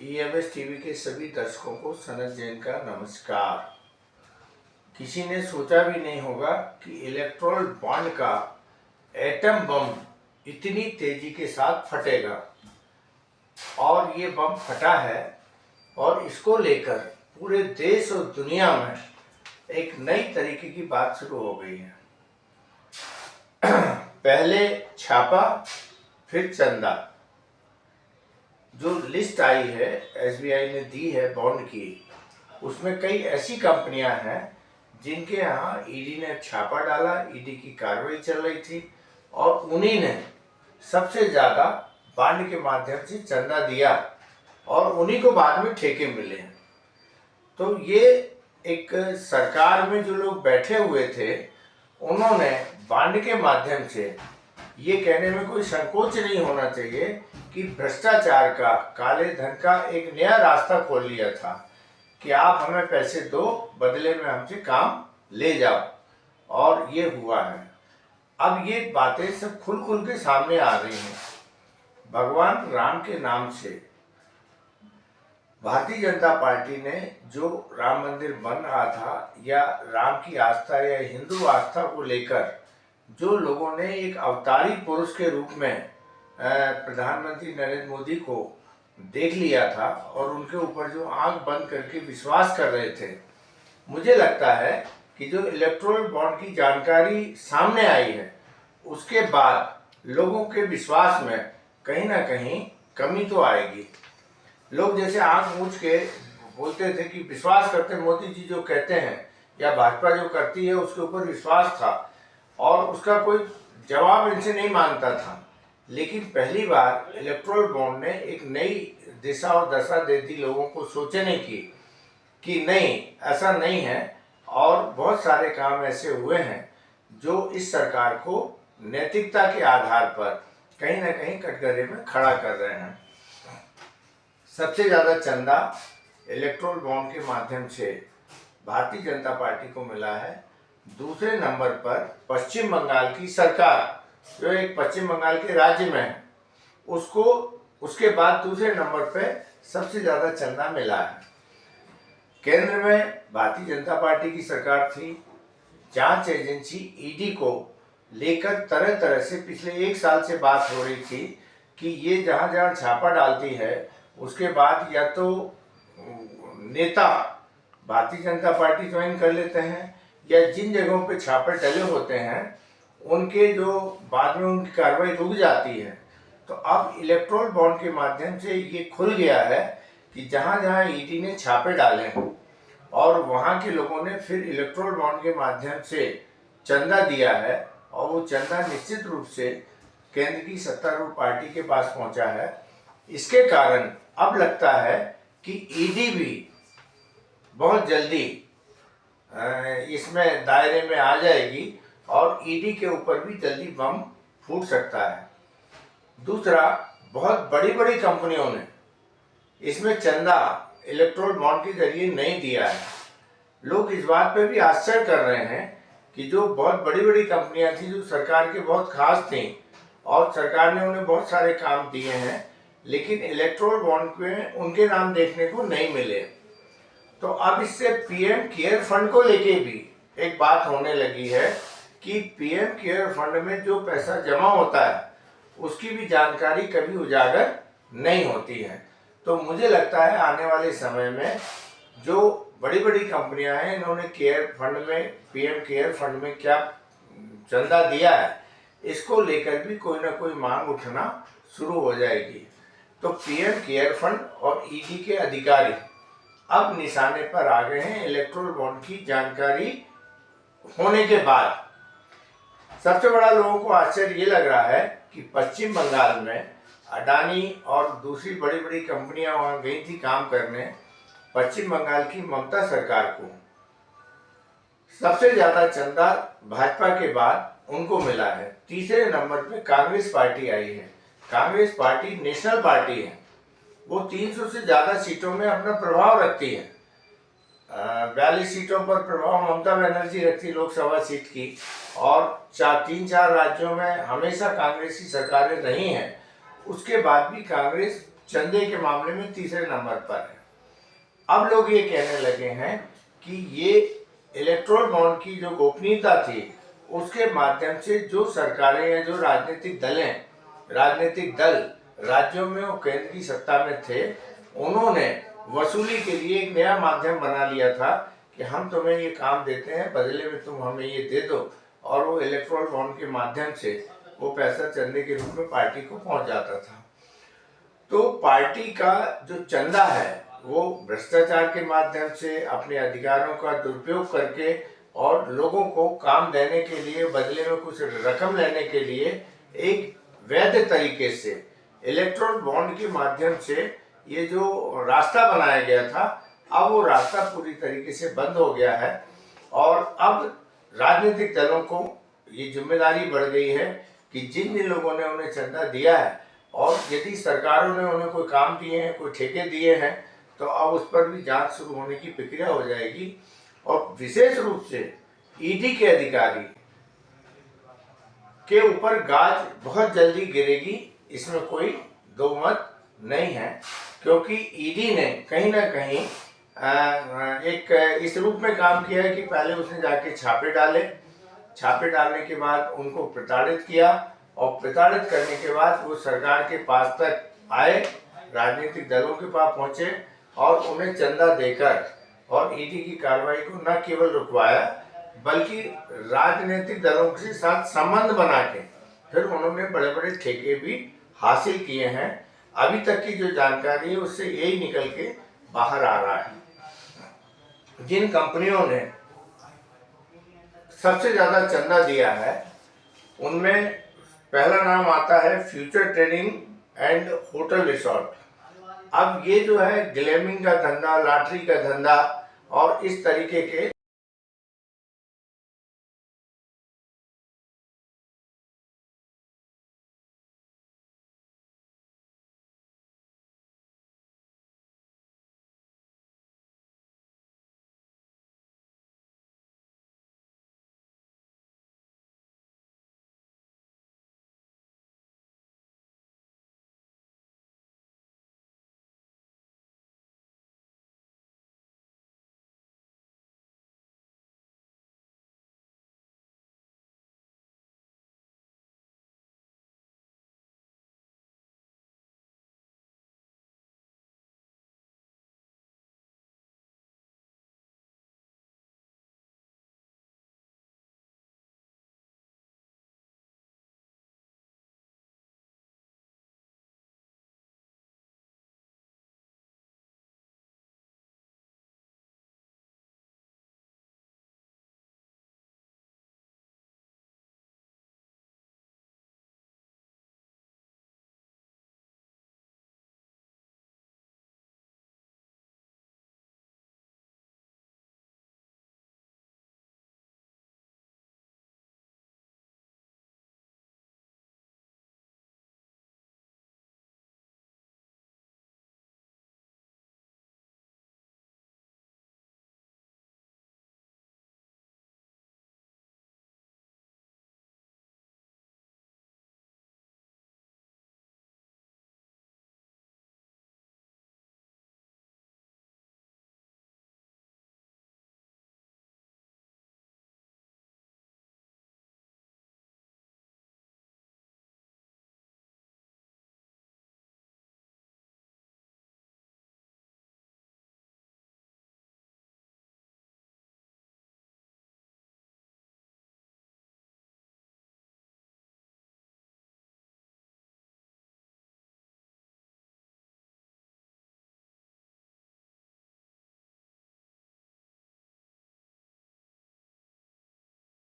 EMS TV के सभी दर्शकों को सनत जैन का नमस्कार। किसी ने सोचा भी नहीं होगा कि इलेक्ट्रॉन बॉन्ड का एटम बम इतनी तेजी के साथ फटेगा, और ये बम फटा है और इसको लेकर पूरे देश और दुनिया में एक नई तरीके की बात शुरू हो गई है। पहले छापा, फिर चंदा। जो लिस्ट आई है एसबीआई ने दी है बॉन्ड की, उसमें कई ऐसी कंपनियां हैं जिनके यहाँ ईडी ने छापा डाला, ईडी की कार्रवाई चल रही थी और उन्हीं ने सबसे ज़्यादा बॉन्ड के माध्यम से चंदा दिया और उन्हीं को बाद में ठेके मिले हैं। तो ये एक सरकार में जो लोग बैठे हुए थे, उन्होंने बॉन्ड के माध्यम से ये कहने में कोई संकोच नहीं होना चाहिए कि भ्रष्टाचार का, काले धन का एक नया रास्ता खोल लिया था कि आप हमें पैसे दो, बदले में हमसे काम ले जाओ, और ये हुआ है। अब ये बातें सब खुल के सामने आ रही हैं। भगवान राम के नाम से भारतीय जनता पार्टी ने जो राम मंदिर बन रहा था, या राम की आस्था या हिंदू आस्था को लेकर जो लोगों ने एक अवतारी पुरुष के रूप में प्रधानमंत्री नरेंद्र मोदी को देख लिया था और उनके ऊपर जो आंख बंद करके विश्वास कर रहे थे, मुझे लगता है कि जो इलेक्टोरल बॉन्ड की जानकारी सामने आई है, उसके बाद लोगों के विश्वास में कहीं ना कहीं कमी तो आएगी। लोग जैसे आंख मूंछ के बोलते थे कि विश्वास करते, मोदी जी जो कहते हैं या भाजपा जो करती है उसके ऊपर विश्वास था और उसका कोई जवाब इनसे नहीं मांगता था। लेकिन पहली बार इलेक्टोरल बॉन्ड ने एक नई दिशा और दशा दे दी लोगों को सोचने की कि नहीं, ऐसा नहीं है, और बहुत सारे काम ऐसे हुए हैं जो इस सरकार को नैतिकता के आधार पर कहीं ना कहीं कटघरे में खड़ा कर रहे हैं। सबसे ज़्यादा चंदा इलेक्टोरल बॉन्ड के माध्यम से भारतीय जनता पार्टी को मिला है। दूसरे नंबर पर पश्चिम बंगाल की सरकार, जो एक पश्चिम बंगाल के राज्य में है, उसको उसके बाद दूसरे नंबर पे सबसे ज़्यादा चंदा मिला है। केंद्र में भारतीय जनता पार्टी की सरकार थी। जांच एजेंसी ईडी को लेकर तरह तरह से पिछले एक साल से बात हो रही थी कि ये जहाँ जहाँ छापा डालती है, उसके बाद या तो नेता भारतीय जनता पार्टी ज्वाइन कर लेते हैं, या जिन जगहों पे छापे डले होते हैं उनके जो बाद में उनकी कार्रवाई रुक जाती है। तो अब इलेक्टोरल बॉन्ड के माध्यम से ये खुल गया है कि जहाँ जहाँ ईडी ने छापे डाले हैं और वहाँ के लोगों ने फिर इलेक्टोरल बॉन्ड के माध्यम से चंदा दिया है, और वो चंदा निश्चित रूप से केंद्र की सत्तारूढ़ पार्टी के पास पहुँचा है। इसके कारण अब लगता है कि ईडी भी बहुत जल्दी इसमें दायरे में आ जाएगी और ईडी के ऊपर भी जल्दी बम फूट सकता है। दूसरा, बहुत बड़ी बड़ी कंपनियों ने इसमें चंदा इलेक्टोरल बॉन्ड के जरिए नहीं दिया है। लोग इस बात पे भी आश्चर्य कर रहे हैं कि जो बहुत बड़ी बड़ी कंपनियां थी, जो सरकार के बहुत खास थी और सरकार ने उन्हें बहुत सारे काम दिए हैं, लेकिन इलेक्टोरल बॉन्ड में उनके नाम देखने को नहीं मिले। तो अब इससे पीएम केयर फंड को लेके भी एक बात होने लगी है कि पीएम केयर फंड में जो पैसा जमा होता है उसकी भी जानकारी कभी उजागर नहीं होती है। तो मुझे लगता है आने वाले समय में जो बड़ी बड़ी कंपनियां हैं, इन्होंने केयर फंड में, पीएम केयर फंड में क्या चंदा दिया है, इसको लेकर भी कोई ना कोई मांग उठना शुरू हो जाएगी। तो पीएम केयर फंड और ईडी के अधिकारी अब निशाने पर आ गए हैं इलेक्टोरल बॉन्ड की जानकारी होने के बाद। सबसे बड़ा लोगों को आश्चर्य ये लग रहा है कि पश्चिम बंगाल में अडानी और दूसरी बड़ी बड़ी कंपनियां वहां गई थी काम करने। पश्चिम बंगाल की ममता सरकार को सबसे ज्यादा चंदा भाजपा के बाद उनको मिला है। तीसरे नंबर पे कांग्रेस पार्टी आई है। कांग्रेस पार्टी नेशनल पार्टी है, वो 300 से ज़्यादा सीटों में अपना प्रभाव रखती है। 42 सीटों पर प्रभाव ममता बनर्जी रखती लोकसभा सीट की, और 3-4 राज्यों में हमेशा कांग्रेस की सरकारें रही हैं। उसके बाद भी कांग्रेस चंदे के मामले में तीसरे नंबर पर है। अब लोग ये कहने लगे हैं कि ये इलेक्टोरल बॉन्ड की जो गोपनीयता थी उसके माध्यम से जो सरकारें या जो राजनीतिक दल राज्यों में और केंद्र की सत्ता में थे, उन्होंने वसूली के लिए एक नया माध्यम बना लिया था कि हम तुम्हें ये काम देते हैं, बदले में तुम हमें ये दे दो, और वो इलेक्टोरल बॉन्ड के माध्यम से वो पैसा चंदे के रूप में पार्टी को पहुंच जाता था। तो पार्टी का जो चंदा है वो भ्रष्टाचार के माध्यम से अपने अधिकारों का दुरुपयोग करके और लोगों को काम देने के लिए बदले में कुछ रकम लेने के लिए एक वैध तरीके से इलेक्ट्रॉनिक बॉन्ड के माध्यम से ये जो रास्ता बनाया गया था, अब वो रास्ता पूरी तरीके से बंद हो गया है। और अब राजनीतिक दलों को ये जिम्मेदारी बढ़ गई है कि जिन जिन लोगों ने उन्हें चंदा दिया है और यदि सरकारों ने उन्हें कोई काम दिए हैं, कोई ठेके दिए हैं, तो अब उस पर भी जांच शुरू होने की प्रक्रिया हो जाएगी। और विशेष रूप से ईडी के अधिकारी के ऊपर गाज बहुत जल्दी गिरेगी, इसमें कोई दो मत नहीं है, क्योंकि ईडी ने कहीं ना कहीं एक इस रूप में काम किया है कि पहले उसने जाके छापे डालने के बाद उनको प्रताड़ित किया, और प्रताड़ित करने के बाद वो सरकार के पास तक आए, राजनीतिक दलों के पास पहुंचे और उन्हें चंदा देकर और ईडी की कार्रवाई को न केवल रुकवाया बल्कि राजनीतिक दलों के साथ संबंध बना के फिर उन्होंने बड़े बड़े ठेके भी हासिल किए हैं। अभी तक की जो जानकारी है उससे यही निकल के बाहर आ रहा है। जिन कंपनियों ने सबसे ज्यादा चंदा दिया है उनमें पहला नाम आता है future trading and hotel resort. अब ये जो है ग्लैमिंग का धंधा, लॉटरी का धंधा और इस तरीके के